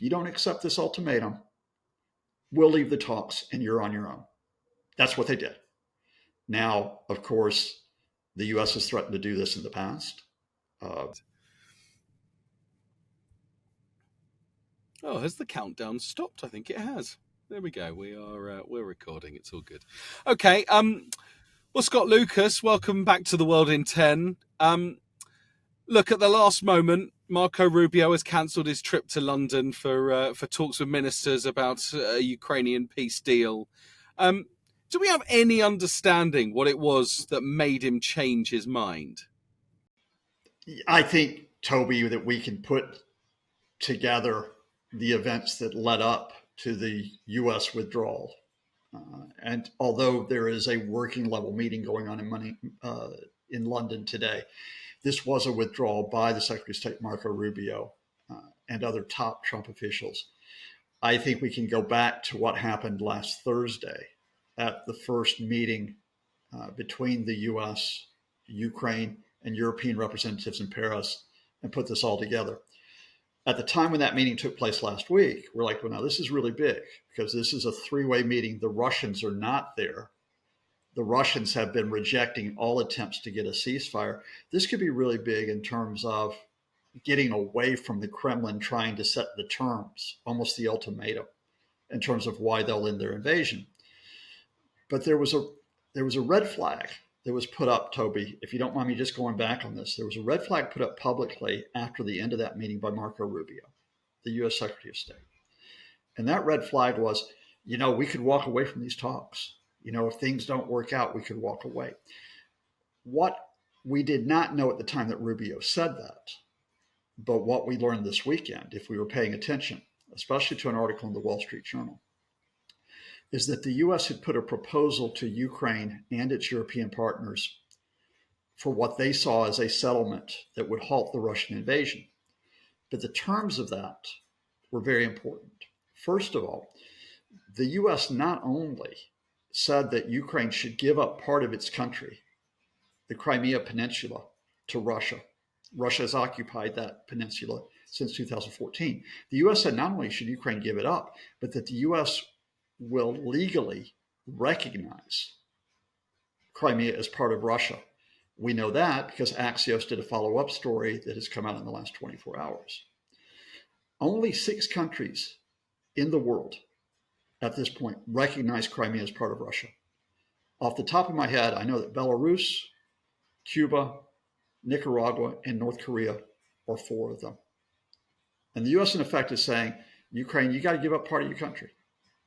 if you don't accept this ultimatum, we'll leave the talks and you're on your own. That's what they did. Now, of course, the U.S. has threatened to do this in the past. Has the countdown stopped? I think it has. There we go. We're recording. It's all good. Okay. Well, Scott Lucas, welcome back to the World in 10. Look, at the last moment, Marco Rubio has cancelled his trip to London for talks with ministers about a Ukrainian peace deal. Do we have any understanding what it was that made him change his mind? I think, Toby, that we can put together the events that led up to the U.S. withdrawal. And although there is a working level meeting going on in London today, this was a withdrawal by the Secretary of State, Marco Rubio, and other top Trump officials. I think we can go back to what happened last Thursday at the first meeting between the U.S., Ukraine, and European representatives in Paris and put this all together. At the time when that meeting took place last week, we're like, well, now this is really big because this is a three-way meeting. The Russians are not there. The Russians have been rejecting all attempts to get a ceasefire. This could be really big in terms of getting away from the Kremlin trying to set the terms, almost the ultimatum, in terms of why they'll end their invasion. But there was a red flag that was put up, Toby, if you don't mind me just going back on this. There was a red flag put up publicly after the end of that meeting by Marco Rubio, the U.S. Secretary of State. And that red flag was, we could walk away from these talks. If things don't work out, we could walk away. What we did not know at the time that Rubio said that, but what we learned this weekend, if we were paying attention, especially to an article in the Wall Street Journal, is that the U.S. had put a proposal to Ukraine and its European partners for what they saw as a settlement that would halt the Russian invasion. But the terms of that were very important. First of all, the U.S. not only said that Ukraine should give up part of its country, the Crimea Peninsula, to Russia. Russia has occupied that peninsula since 2014. The U.S. said not only should Ukraine give it up, but that the U.S. will legally recognize Crimea as part of Russia. We know that because Axios did a follow-up story that has come out in the last 24 hours. Only 6 countries in the world at this point recognize Crimea as part of Russia. Off the top of my head, I know that Belarus, Cuba, Nicaragua, and North Korea are 4 of them. And the U.S. in effect is saying, Ukraine, you got to give up part of your country,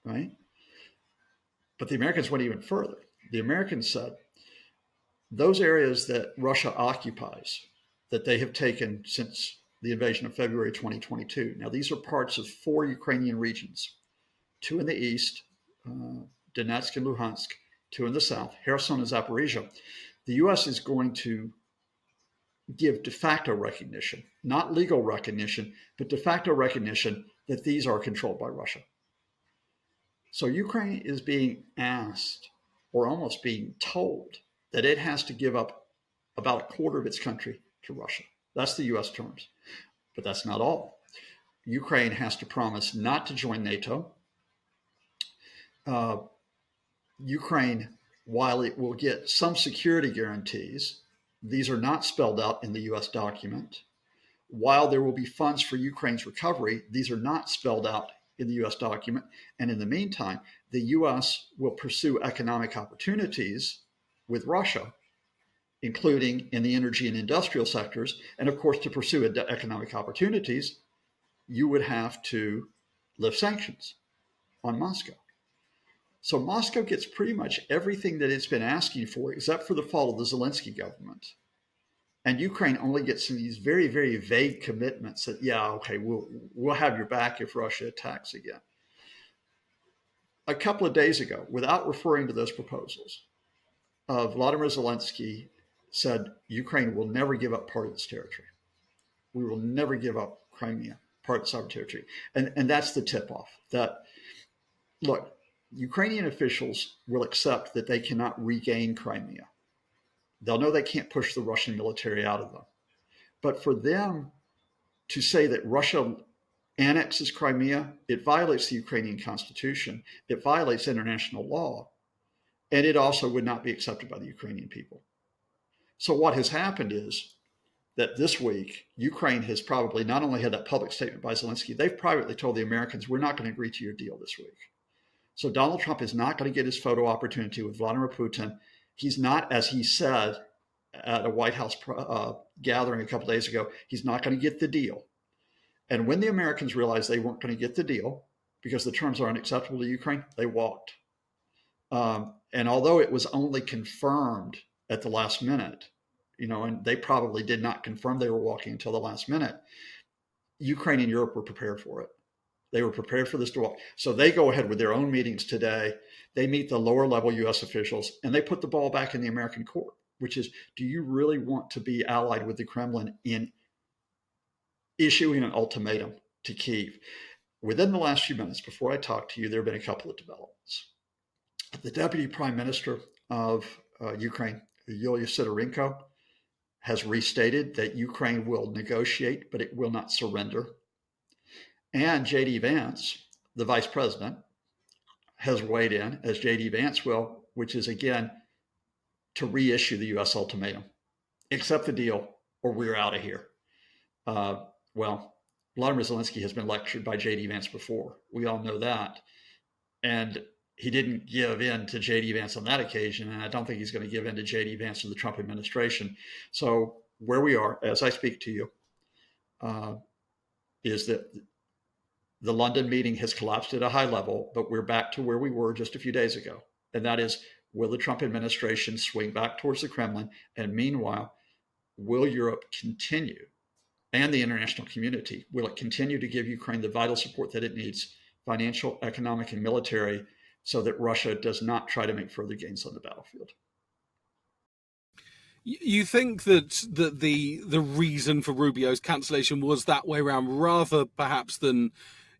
right? But the Americans went even further. The Americans said, those areas that Russia occupies, that they have taken since the invasion of February 2022. Now, these are parts of 4 Ukrainian regions, 2 in the east, Donetsk and Luhansk, 2 in the south, Kherson and Zaporizhia. The U.S. is going to give de facto recognition, not legal recognition, but de facto recognition that these are controlled by Russia. So Ukraine is being asked, or almost being told, that it has to give up about a quarter of its country to Russia. That's the U.S. terms. But that's not all. Ukraine has to promise not to join NATO. Ukraine, while it will get some security guarantees, these are not spelled out in the U.S. document. While there will be funds for Ukraine's recovery, these are not spelled out in the U.S. document. And in the meantime, the U.S. will pursue economic opportunities with Russia, including in the energy and industrial sectors. And of course, to pursue economic opportunities, you would have to lift sanctions on Moscow. So Moscow gets pretty much everything that it's been asking for, except for the fall of the Zelensky government. And Ukraine only gets these very, very vague commitments that, yeah, okay, we'll have your back if Russia attacks again. A couple of days ago, without referring to those proposals, Vladimir Zelensky said Ukraine will never give up part of its territory. We will never give up Crimea, part of its sovereign territory. And that's the tip-off that, look, Ukrainian officials will accept that they cannot regain Crimea. They'll know they can't push the Russian military out of them. But for them to say that Russia annexes Crimea, it violates the Ukrainian constitution, it violates international law, and it also would not be accepted by the Ukrainian people. So what has happened is that this week, Ukraine has probably not only had that public statement by Zelensky, they've privately told the Americans, we're not going to agree to your deal this week. So Donald Trump is not going to get his photo opportunity with Vladimir Putin. He's not, as he said at a White House gathering a couple days ago, he's not going to get the deal. And when the Americans realized they weren't going to get the deal because the terms are unacceptable to Ukraine, they walked. And although it was only confirmed at the last minute, and they probably did not confirm they were walking until the last minute, Ukraine and Europe were prepared for it. They were prepared for this to walk. So they go ahead with their own meetings today. They meet the lower level US officials and they put the ball back in the American court, which is, do you really want to be allied with the Kremlin in issuing an ultimatum to Kyiv? Within the last few minutes, before I talk to you, there have been a couple of developments. The deputy prime minister of Ukraine, Yulia Sidorenko, has restated that Ukraine will negotiate, but it will not surrender. And J.D. Vance, the vice president, has weighed in, as J.D. Vance will, which is, again, to reissue the U.S. ultimatum. Accept the deal or we're out of here. Well, Vladimir Zelensky has been lectured by J.D. Vance before. We all know that. And he didn't give in to J.D. Vance on that occasion, and I don't think he's going to give in to J.D. Vance or the Trump administration. So where we are, as I speak to you, is that the London meeting has collapsed at a high level, but we're back to where we were just a few days ago. And that is, will the Trump administration swing back towards the Kremlin? And meanwhile, will Europe continue, and the international community, will it continue to give Ukraine the vital support that it needs, financial, economic, and military, so that Russia does not try to make further gains on the battlefield? You think that the reason for Rubio's cancellation was that way around, rather perhaps than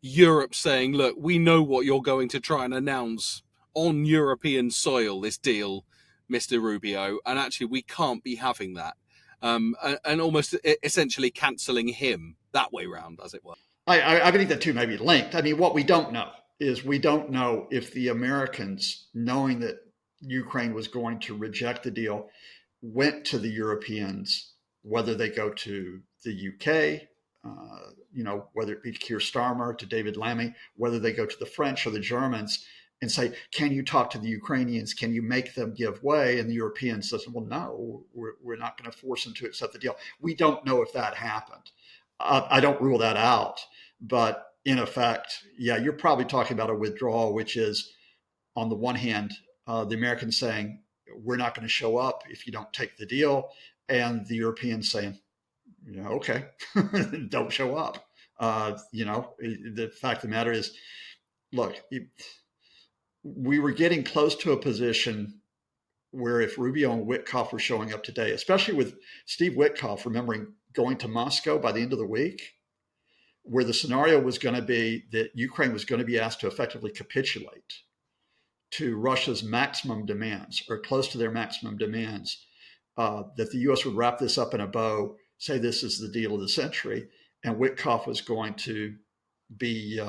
Europe saying, look, we know what you're going to try and announce on European soil, this deal, Mr. Rubio, and actually we can't be having that, and almost essentially cancelling him that way round, as it were? I think the two may be linked. I mean, what we don't know is we don't know if the Americans, knowing that Ukraine was going to reject the deal, went to the Europeans, whether they go to the UK, whether it be Keir Starmer, to David Lammy, whether they go to the French or the Germans and say, can you talk to the Ukrainians? Can you make them give way? And the Europeans says, well, no, we're not going to force them to accept the deal. We don't know if that happened. I don't rule that out. But in effect, yeah, you're probably talking about a withdrawal, which is, on the one hand, the Americans saying, we're not going to show up if you don't take the deal. And the Europeans saying, okay, don't show up. The fact of the matter is, look, we were getting close to a position where if Rubio and Witkoff were showing up today, especially with Steve Witkoff, remembering going to Moscow by the end of the week, where the scenario was going to be that Ukraine was going to be asked to effectively capitulate to Russia's maximum demands, or close to their maximum demands, that the U.S. would wrap this up in a bow, say this is the deal of the century, and Witkoff was going to be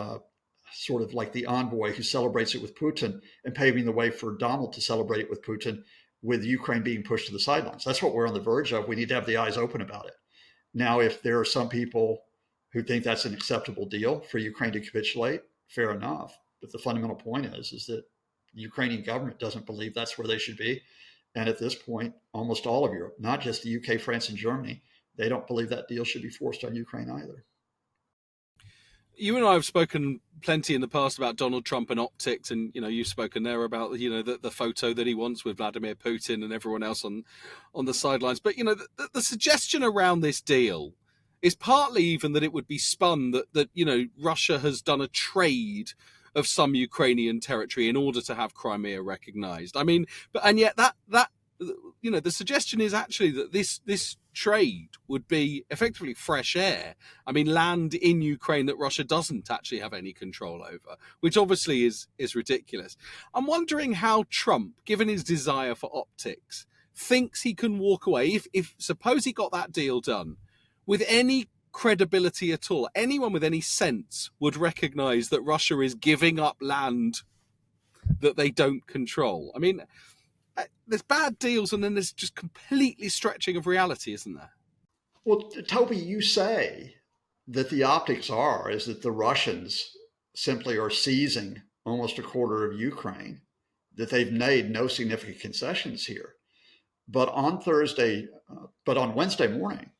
sort of like the envoy who celebrates it with Putin and paving the way for Donald to celebrate it with Putin, with Ukraine being pushed to the sidelines. That's what we're on the verge of. We need to have the eyes open about it. Now, if there are some people who think that's an acceptable deal for Ukraine to capitulate, fair enough. But the fundamental point is that the Ukrainian government doesn't believe that's where they should be. And at this point, almost all of Europe, not just the UK, France, and Germany, they don't believe that deal should be forced on Ukraine either. You and I have spoken plenty in the past about Donald Trump and optics, and you've spoken there about the photo that he wants with Vladimir Putin and everyone else on the sidelines. But the suggestion around this deal is partly even that it would be spun that Russia has done a trade of some Ukrainian territory in order to have Crimea recognized. I mean, and yet that the suggestion is actually that this trade would be effectively fresh air. I mean, land in Ukraine that Russia doesn't actually have any control over, which obviously is ridiculous. I'm wondering how Trump, given his desire for optics, thinks he can walk away if suppose he got that deal done with any credibility at all. Anyone with any sense would recognize that Russia is giving up land that they don't control. I mean, there's bad deals and then there's just completely stretching of reality, isn't there? Well, Toby, you say that the optics is that the Russians simply are seizing almost a quarter of Ukraine, that they've made no significant concessions here. But on Wednesday morning,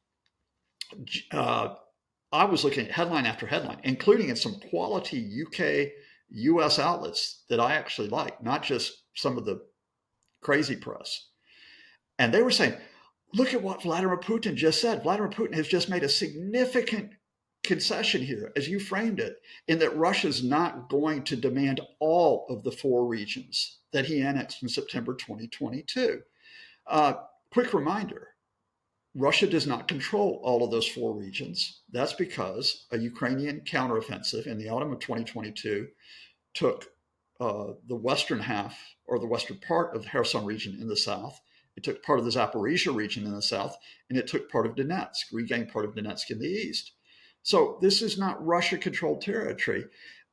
I was looking at headline after headline, including in some quality UK, US outlets that I actually like, not just some of the crazy press. And they were saying, look at what Vladimir Putin just said. Vladimir Putin has just made a significant concession here, as you framed it, in that Russia's not going to demand all of the 4 regions that he annexed in September 2022. Quick reminder, Russia does not control all of those 4 regions. That's because a Ukrainian counteroffensive in the autumn of 2022 took the western half, or the western part of the Kherson region in the south. It took part of the Zaporizhia region in the south, and it took part of Donetsk, regained part of Donetsk in the east. So this is not Russia-controlled territory.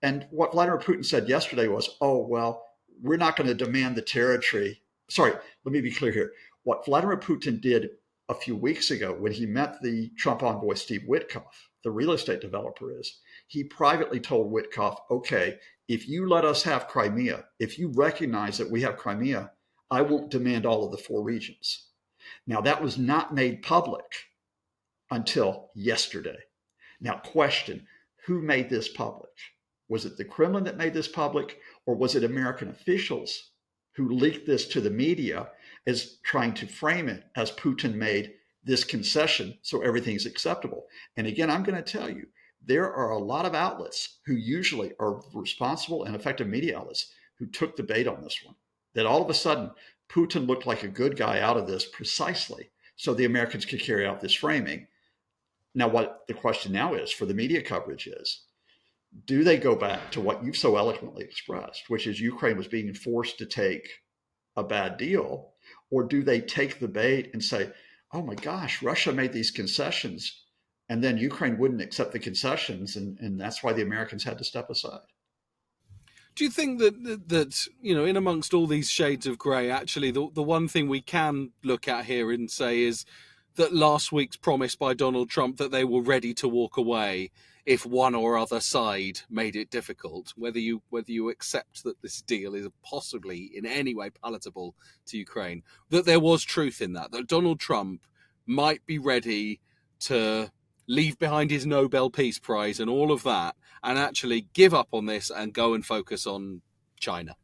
And what Vladimir Putin said yesterday was, oh, well, we're not going to demand the territory. Sorry, let me be clear here. What Vladimir Putin did a few weeks ago when he met the Trump envoy Steve Witkoff, the real estate developer he privately told Witkoff, okay, if you let us have Crimea, if you recognize that we have Crimea, I won't demand all of the 4 regions. Now, that was not made public until yesterday. Now, question, who made this public? Was it the Kremlin that made this public, or was it American officials who leaked this to the media as trying to frame it as Putin made this concession so everything's acceptable? And again, I'm going to tell you, there are a lot of outlets who usually are responsible and effective media outlets who took the bait on this one, that all of a sudden Putin looked like a good guy out of this precisely so the Americans could carry out this framing. Now, what the question now is for the media coverage is, do they go back to what you've so eloquently expressed, which is Ukraine was being forced to take a bad deal, or do they take the bait and say, oh my gosh, Russia made these concessions, and then Ukraine wouldn't accept the concessions, and that's why the Americans had to step aside? Do you think that in amongst all these shades of grey, actually the one thing we can look at here and say is that last week's promise by Donald Trump that they were ready to walk away if one or other side made it difficult, whether you accept that this deal is possibly in any way palatable to Ukraine, that there was truth in that Donald Trump might be ready to leave behind his Nobel Peace Prize and all of that and actually give up on this and go and focus on China?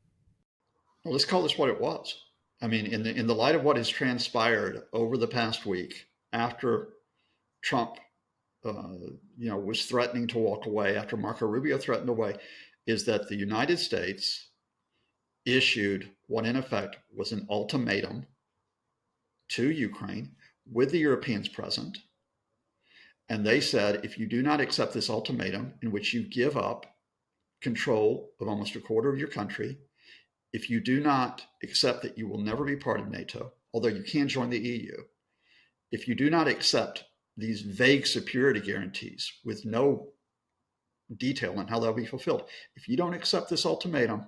Well, let's call this what it was. I mean, in the light of what has transpired over the past week, after Trump, was threatening to walk away, after Marco Rubio threatened away, is that the United States issued what in effect was an ultimatum to Ukraine with the Europeans present. And they said, if you do not accept this ultimatum in which you give up control of almost a quarter of your country, if you do not accept that you will never be part of NATO, although you can join the EU, if you do not accept these vague security guarantees with no detail on how they'll be fulfilled, if you don't accept this ultimatum,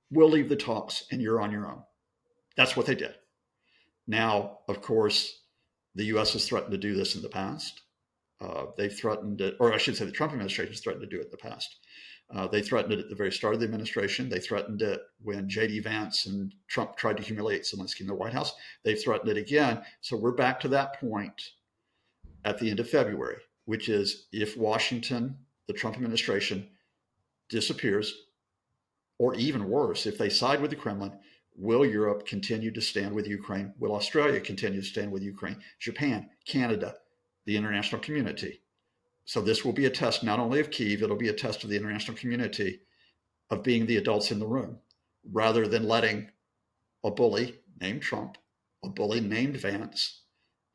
we'll leave the talks and you're on your own. That's what they did. Now, of course, the US has threatened to do this in the past. They've threatened it, or I should say the Trump administration has threatened to do it in the past. They threatened it at the very start of the administration. They threatened it when J.D. Vance and Trump tried to humiliate Zelensky in the White House. They threatened it again. So we're back to that point at the end of February, which is if Washington, the Trump administration, disappears, or even worse, if they side with the Kremlin, will Europe continue to stand with Ukraine? Will Australia continue to stand with Ukraine? Japan, Canada, the international community. So this will be a test not only of Kyiv, it'll be a test of the international community of being the adults in the room, rather than letting a bully named Trump, a bully named Vance,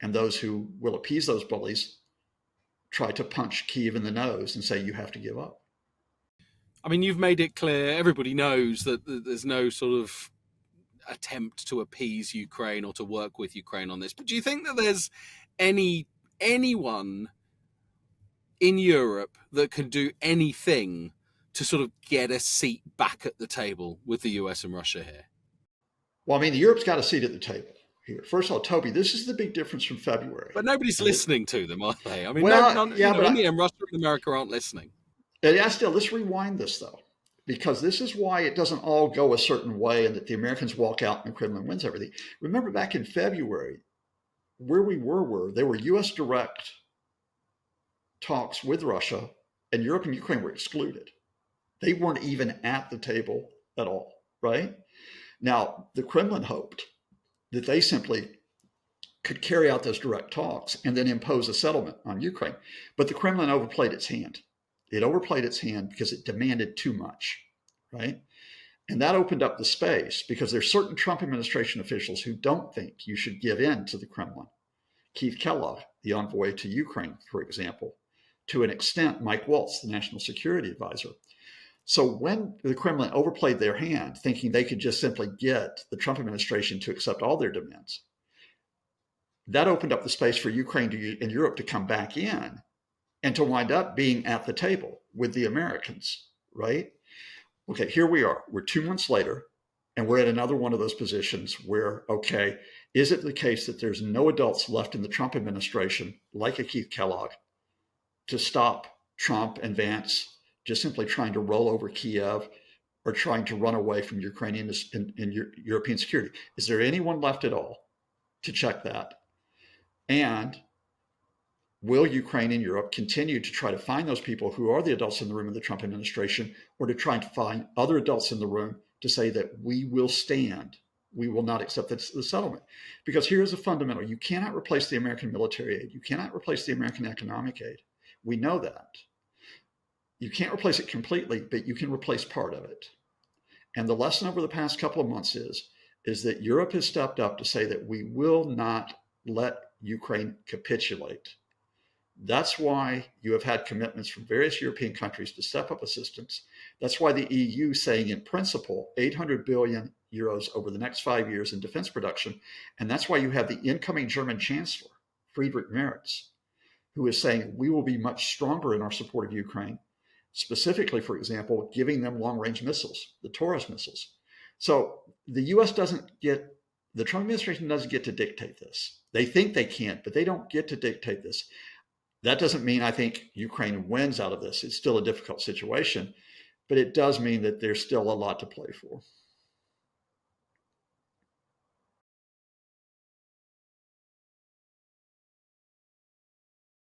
and those who will appease those bullies try to punch Kyiv in the nose and say, you have to give up. I mean, you've made it clear, everybody knows that there's no sort of attempt to appease Ukraine or to work with Ukraine on this. But do you think that there's anyone in Europe that can do anything to sort of get a seat back at the table with the US and Russia here? Well, I mean, Europe's got a seat at the table here. First of all, Toby, this is the big difference from February. But nobody's And listening to them, are they? I mean, well, yeah, but in the end, Russia and America aren't listening. let's rewind this though, because this is why it doesn't all go a certain way and that the Americans walk out and the Kremlin wins everything. Remember back in February, where we were there were US direct talks with Russia, and Europe and Ukraine were excluded. They weren't even at the table at all, right? Now, the Kremlin hoped that they simply could carry out those direct talks and then impose a settlement on Ukraine. But the Kremlin overplayed its hand. It overplayed its hand because it demanded too much, right? And that opened up the space because there's certain Trump administration officials who don't think you should give in to the Kremlin. Keith Kellogg, the envoy to Ukraine, for example. To an extent, Mike Waltz, the national security advisor. So when the Kremlin overplayed their hand, thinking they could just simply get the Trump administration to accept all their demands, that opened up the space for Ukraine and Europe to come back in and to wind up being at the table with the Americans, right? Okay, here we are. We're 2 months later, and we're at another one of those positions where, okay, is it the case that there's no adults left in the Trump administration, like a Keith Kellogg, to stop Trump and Vance just simply trying to roll over Kiev or trying to run away from Ukrainian and European security? Is there anyone left at all to check that? And will Ukraine and Europe continue to try to find those people who are the adults in the room of the Trump administration, or to try to find other adults in the room to say that we will stand, we will not accept the settlement? Because here's a fundamental: you cannot replace the American military aid. You cannot replace the American economic aid. We know that. You can't replace it completely, but you can replace part of it. And the lesson over the past couple of months is that Europe has stepped up to say that we will not let Ukraine capitulate. That's why you have had commitments from various European countries to step up assistance. That's why the EU saying in principle 800 billion euros over the next 5 years in defense production. And that's why you have the incoming German Chancellor, Friedrich Merz, who is saying we will be much stronger in our support of Ukraine, specifically, for example, giving them long-range missiles, the Taurus missiles. So the US the Trump administration doesn't get to dictate this. They think they can, but they don't get to dictate this. That doesn't mean I think Ukraine wins out of this. It's still a difficult situation, but it does mean that there's still a lot to play for.